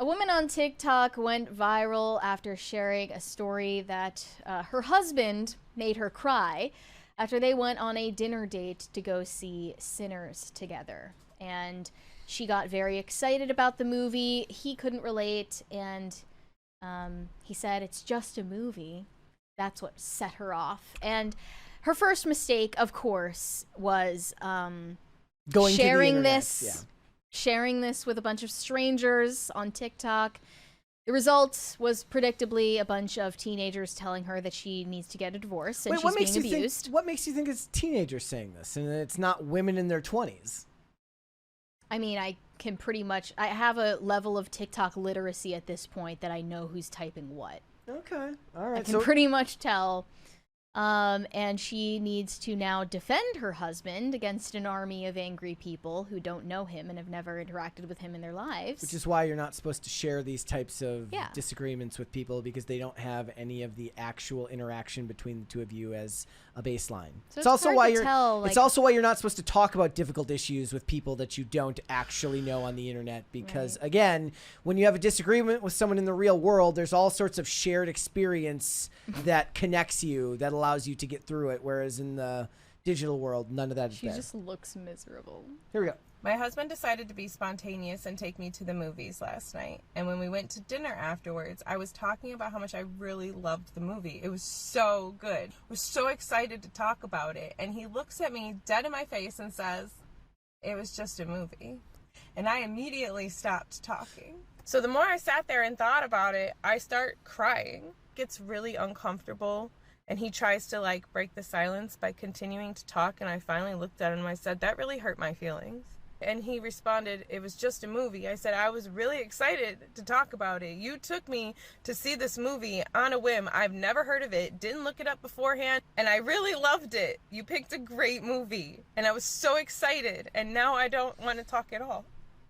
woman on TikTok went viral after sharing a story that her husband made her cry after they went on a dinner date to go see Sinners together. And she got very excited about the movie. He couldn't relate, and he said, "It's just a movie." That's what set her off. And her first mistake, of course, was Going sharing to the internet, this. Sharing this with a bunch of strangers on TikTok. The result was predictably a bunch of teenagers telling her that she needs to get a divorce and she's being abused. What makes you think it's teenagers saying this and it's not women in their 20s? I mean, I have a level of TikTok literacy at this point that I know who's typing what. Okay, all right. I can pretty much tell. And she needs to now defend her husband against an army of angry people who don't know him and have never interacted with him in their lives. Which is why you're not supposed to share these types of disagreements with people, because they don't have any of the actual interaction between the two of you as a baseline. So it's also why you're not supposed to talk about difficult issues with people that you don't actually know on the internet, because again, when you have a disagreement with someone in the real world, there's all sorts of shared experience that connects you, that allows you to get through it, whereas in the digital world, none of that is there. She just looks miserable. Here we go. My husband decided to be spontaneous and take me to the movies last night. And when we went to dinner afterwards, I was talking about how much I really loved the movie. It was so good. I was so excited to talk about it. And he looks at me dead in my face and says, "It was just a movie." And I immediately stopped talking. So the more I sat there and thought about it, I start crying. It gets really uncomfortable. And he tries to break the silence by continuing to talk. And I finally looked at him and I said, "That really hurt my feelings." And he responded, "It was just a movie." I said, "I was really excited to talk about it. You took me to see this movie on a whim. I've never heard of it, didn't look it up beforehand, and I really loved it. You picked a great movie." And I was so excited. And now I don't want to talk at all.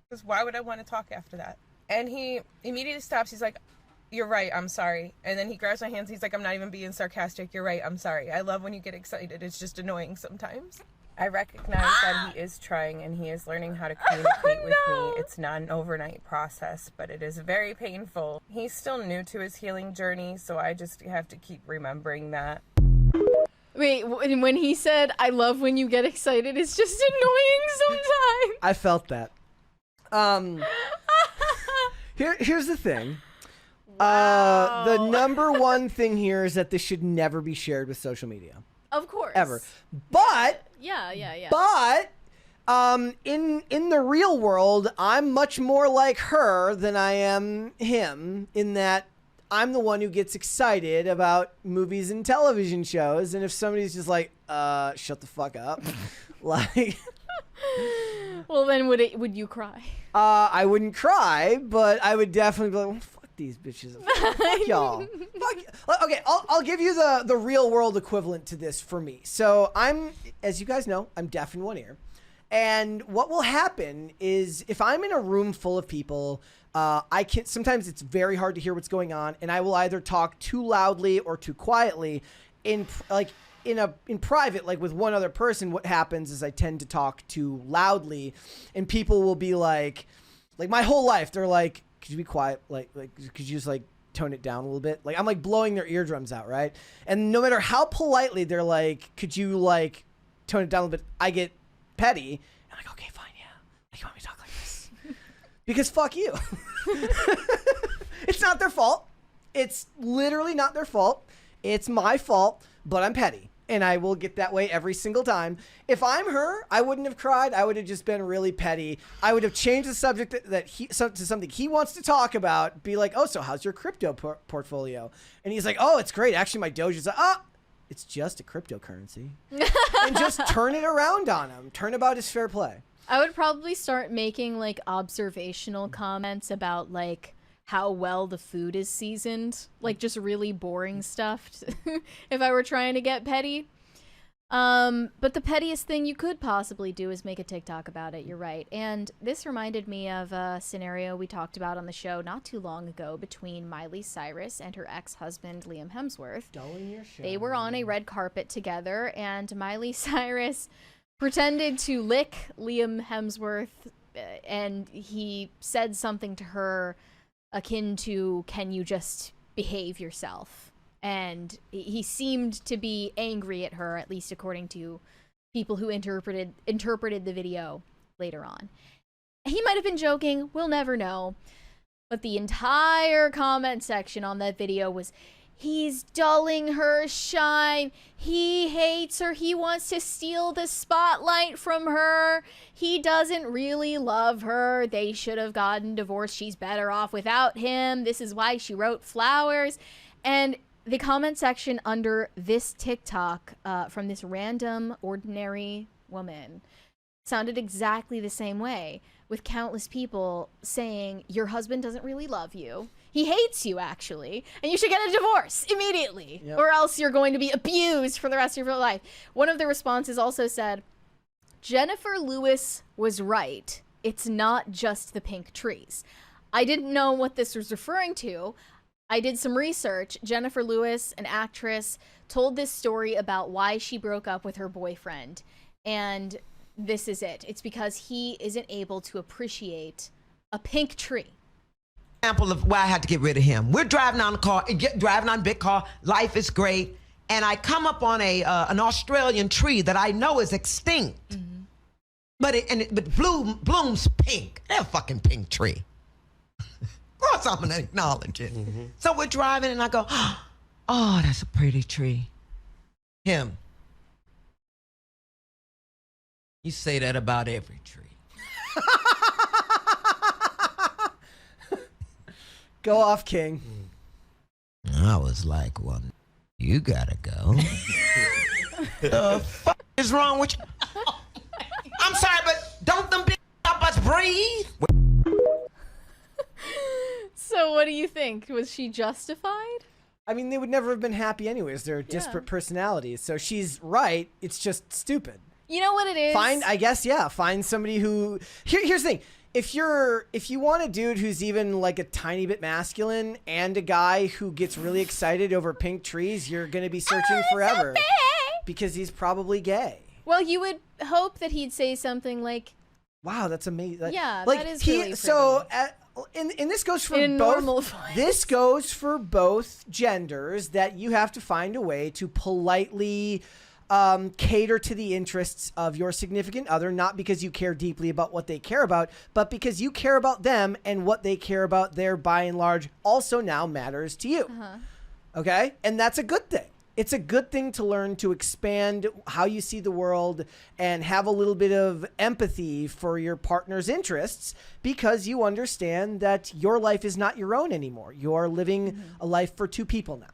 Because why would I want to talk after that? And he immediately stops. He's like, "You're right, I'm sorry." And then he grabs my hands. He's like, "I'm not even being sarcastic. You're right, I'm sorry. I love when you get excited. It's just annoying sometimes." I recognize that he is trying and he is learning how to communicate with me. It's not an overnight process, but it is very painful. He's still new to his healing journey, so I just have to keep remembering that. Wait, when he said, "I love when you get excited, it's just annoying sometimes." I felt that. Here's the thing. Wow. The number one thing here is that this should never be shared with social media. Of course. Ever. But Yeah. But in the real world, I'm much more like her than I am him, in that I'm the one who gets excited about movies and television shows, and if somebody's just like, shut the fuck up, well, then would you cry? I wouldn't cry, but I would definitely be like, well, fuck these bitches. Fuck y'all. Okay, I'll give you the real world equivalent to this for me. So as you guys know, I'm deaf in one ear. And what will happen is if I'm in a room full of people, sometimes it's very hard to hear what's going on, and I will either talk too loudly or too quietly. In private, like with one other person, what happens is I tend to talk too loudly, and people will be like my whole life, they're like, "Could you be quiet? Like, could you just tone it down a little bit?" Like, I'm blowing their eardrums out, right? And no matter how politely they're like, "Could you tone it down a little bit?" I get petty. I'm like, "Okay, fine, yeah. You want me to talk like this?" Because fuck you. It's not their fault. It's literally not their fault. It's my fault, but I'm petty. And I will get that way every single time. If I'm her, I wouldn't have cried. I would have just been really petty. I would have changed the subject to something he wants to talk about. Be like, "Oh, so how's your crypto portfolio?" And he's like, "Oh, it's great. Actually, my Doge is it's just a cryptocurrency." And just turn it around on him. Turn about his fair play. I would probably start making observational comments about how well the food is seasoned, just really boring stuff if I were trying to get petty. But the pettiest thing you could possibly do is make a TikTok about it. You're right. And this reminded me of a scenario we talked about on the show not too long ago between Miley Cyrus and her ex-husband, Liam Hemsworth. They were on a red carpet together, and Miley Cyrus pretended to lick Liam Hemsworth, and he said something to her akin to, can you just behave yourself? And he seemed to be angry at her, at least according to people who interpreted the video later on. He might have been joking, we'll never know. But the entire comment section on that video was, he's dulling her shine. He hates her. He wants to steal the spotlight from her. He doesn't really love her. They should have gotten divorced. She's better off without him. This is why she wrote flowers. And the comment section under this TikTok from this random, ordinary woman sounded exactly the same way, with countless people saying, your husband doesn't really love you. He hates you, actually, and you should get a divorce immediately, or else you're going to be abused for the rest of your life. One of the responses also said, Jennifer Lewis was right. It's not just the pink trees. I didn't know what this was referring to. I did some research. Jennifer Lewis, an actress, told this story about why she broke up with her boyfriend, and this is it. It's because he isn't able to appreciate a pink tree. Example of why I had to get rid of him. We're driving on the car, driving on a big car. Life is great, and I come up on an Australian tree that I know is extinct, but it blooms pink. They're a fucking pink tree. Of course, I'm gonna acknowledge it. So we're driving, and I go, "Oh, that's a pretty tree." Him. You say that about every tree. Go off, King. I was like, well, you gotta go. The fuck is wrong with you? I'm sorry, but don't them bitches help us breathe? So what do you think? Was she justified? I mean, they would never have been happy anyways. They're disparate personalities. So she's right. It's just stupid. You know what it is? Find somebody who... Here's the thing. If you want a dude who's even like a tiny bit masculine and a guy who gets really excited over pink trees, you're going to be searching forever. So because he's probably gay. Well, you would hope that he'd say something like, wow, that's amazing. Yeah, like, that is really pretty. So, and this goes for both. This goes for both genders, that you have to find a way to politely cater to the interests of your significant other, not because you care deeply about what they care about, but because you care about them, and what they care about there, by and large, also now matters to you. Okay? And that's a good thing. It's a good thing to learn to expand how you see the world and have a little bit of empathy for your partner's interests, because you understand that your life is not your own anymore. You're living a life for two people now.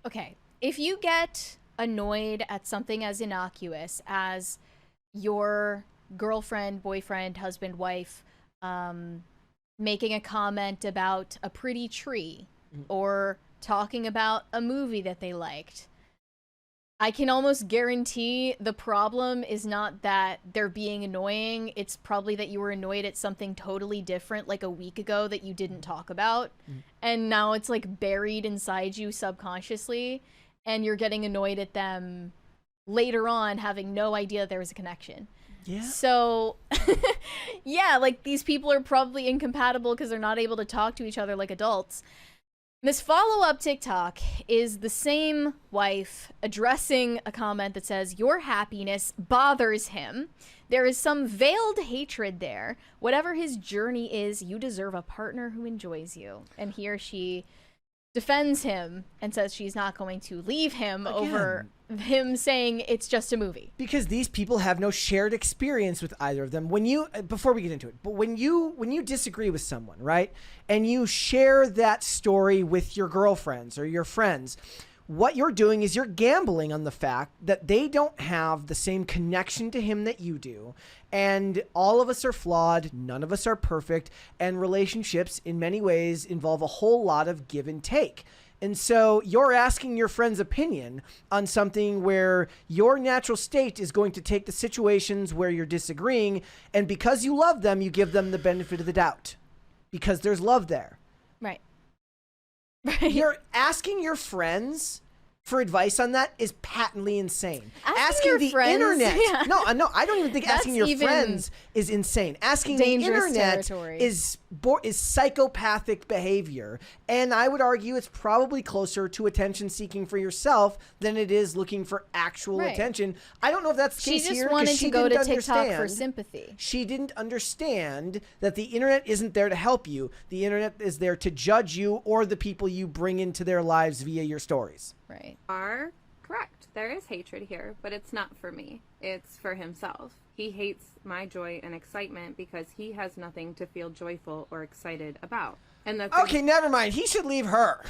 Okay. If you get annoyed at something as innocuous as your girlfriend, boyfriend, husband, wife making a comment about a pretty tree or talking about a movie that they liked, I can almost guarantee the problem is not that they're being annoying. It's probably that you were annoyed at something totally different like a week ago that you didn't talk about. And now it's like buried inside you subconsciously, and you're getting annoyed at them later on, having no idea that there was a connection. Yeah. So, yeah, like these people are probably incompatible because they're not able to talk to each other like adults. This follow-up TikTok is the same wife addressing a comment that says, your happiness bothers him. There is some veiled hatred there. Whatever his journey is, you deserve a partner who enjoys you. And he or she defends him and says she's not going to leave him over him saying it's just a movie. Because these people have no shared experience with either of them. When you, before we get into it, but when you disagree with someone, right, and you share that story with your girlfriends or your friends, what you're doing is you're gambling on the fact that they don't have the same connection to him that you do. And all of us are flawed. None of us are perfect. And relationships in many ways involve a whole lot of give and take. And so you're asking your friend's opinion on something where your natural state is going to take the situations where you're disagreeing. And because you love them, you give them the benefit of the doubt because there's love there. Right. You're asking your friends for advice on that is patently insane. Asking your the friends, internet. yeah. No, I don't even think asking your even friends is insane. Asking the dangerous internet territory. is psychopathic behavior, and I would argue it's probably closer to attention seeking for yourself than it is looking for actual Right. attention. I don't know if that's the She case just here, 'cause wanted she to go to didn't TikTok for understand. sympathy. She didn't understand that the internet isn't there to help you. The internet is there to judge you or the people you bring into their lives via your stories. Right. Are correct. There is hatred here, but it's not for me. It's for himself. He hates my joy and excitement because he has nothing to feel joyful or excited about. And that's Okay, never mind. He should leave her.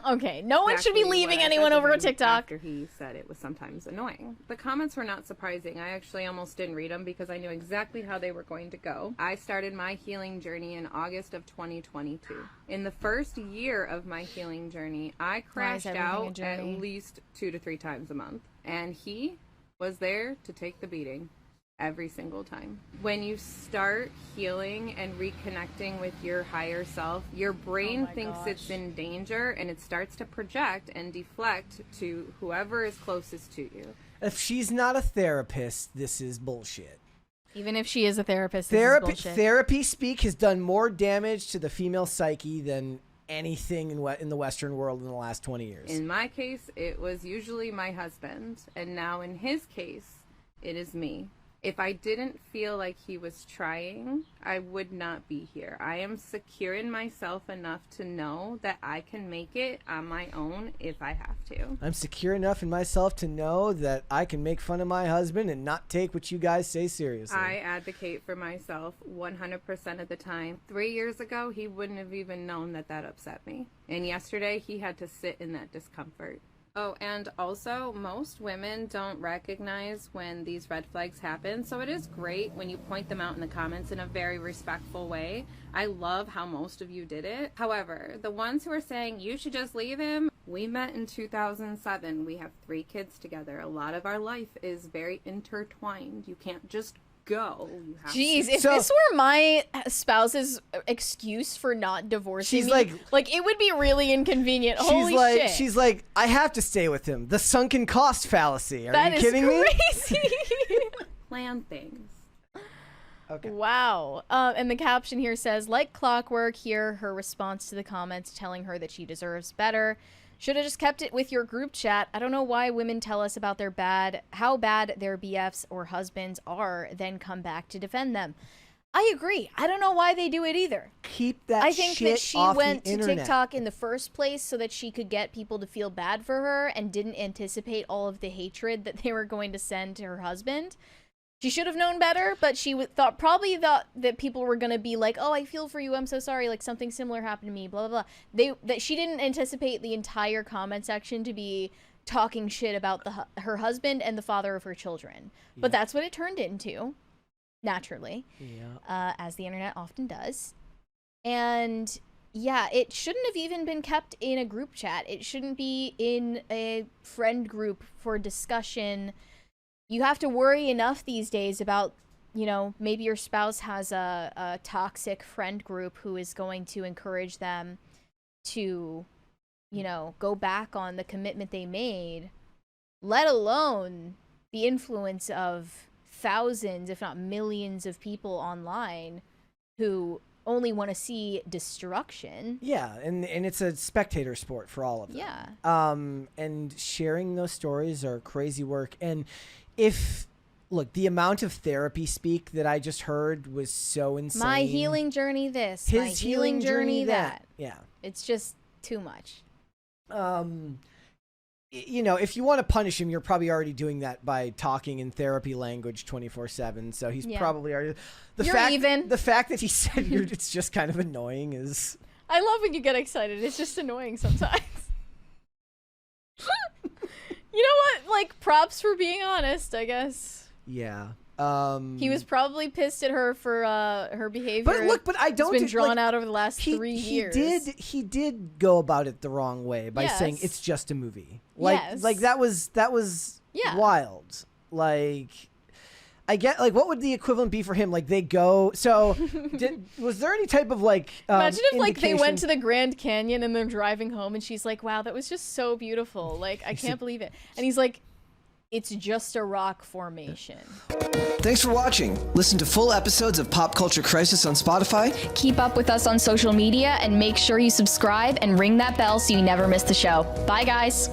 Okay, no one should be exactly leaving what I anyone said to over to him TikTok. After he said it was sometimes annoying. The comments were not surprising. I actually almost didn't read them because I knew exactly how they were going to go. I started my healing journey in August of 2022. In the first year of my healing journey, I crashed everything a out at journey? least 2 to 3 times a month. And he was there to take the beating. Every single time. When you start healing and reconnecting with your higher self, your brain thinks it's in danger and it starts to project and deflect to whoever is closest to you. If she's not a therapist, this is bullshit. Even if she is a therapist, this is bullshit. Therapy speak has done more damage to the female psyche than anything in the Western world in the last 20 years. In my case, it was usually my husband, and now in his case, it is me. If I didn't feel like he was trying, I would not be here. I am secure in myself enough to know that I can make it on my own if I have to. I'm secure enough in myself to know that I can make fun of my husband and not take what you guys say seriously. I advocate for myself 100% of the time. 3 years ago, he wouldn't have even known that that upset me. And yesterday, he had to sit in that discomfort. Oh, and also, most women don't recognize when these red flags happen, so it is great when you point them out in the comments in a very respectful way. I love how most of you did it. However, the ones who are saying you should just leave him, we met in 2007. We have 3 kids together. A lot of our life is very intertwined. You can't just go. You have Jeez, to. if this were my spouse's excuse for not divorcing She's me, like it would be really inconvenient. Holy shit. She's like, I have to stay with him. The sunken cost fallacy. Are That you is kidding me? crazy. Plan things. Okay. Wow. And the caption here says, like clockwork, here her response to the comments telling her that she deserves better. Should have just kept it with your group chat. I don't know why women tell us about how bad their BFs or husbands are, then come back to defend them. I agree. I don't know why they do it either. Keep that I think shit that she off went the to internet. TikTok in the first place so that she could get people to feel bad for her and didn't anticipate all of the hatred that they were going to send to her husband. She should have known better, but she probably thought that people were going to be like, oh, I feel for you. I'm so sorry. Like, something similar happened to me, blah, blah, blah. That she didn't anticipate the entire comment section to be talking shit about her husband and the father of her children. But that's what it turned into, naturally, as the internet often does. And yeah, it shouldn't have even been kept in a group chat. It shouldn't be in a friend group for discussion. You have to worry enough these days about, you know, maybe your spouse has a toxic friend group who is going to encourage them to, you know, go back on the commitment they made, let alone the influence of thousands, if not millions of people online who only want to see destruction. Yeah, and it's a spectator sport for all of them. Yeah. And sharing those stories are crazy work. And look, the amount of therapy speak that I just heard was so insane. My healing journey this, His my healing journey that. Yeah. It's just too much. You know, if you want to punish him, you're probably already doing that by talking in therapy language 24/7. So he's probably already. The fact that he said it's just kind of annoying is. I love when you get excited. It's just annoying sometimes. You know what? Like, props for being honest, I guess. Yeah. He was probably pissed at her for her behavior. But look, I don't. It's been drawn out over the last 3 years. He did go about it the wrong way by saying it's just a movie. Like that was wild. Like, I get like what would the equivalent be for him? Like they go. So was there any type of like? Imagine if like they went to indication- the Grand Canyon and they're driving home and she's like, "Wow, that was just so beautiful. Like I can't believe it." And he's like, "It's just a rock formation." Thanks for watching. Listen to full episodes of Pop Culture Crisis on Spotify. Keep up with us on social media and make sure you subscribe and ring that bell so you never miss the show. Bye, guys.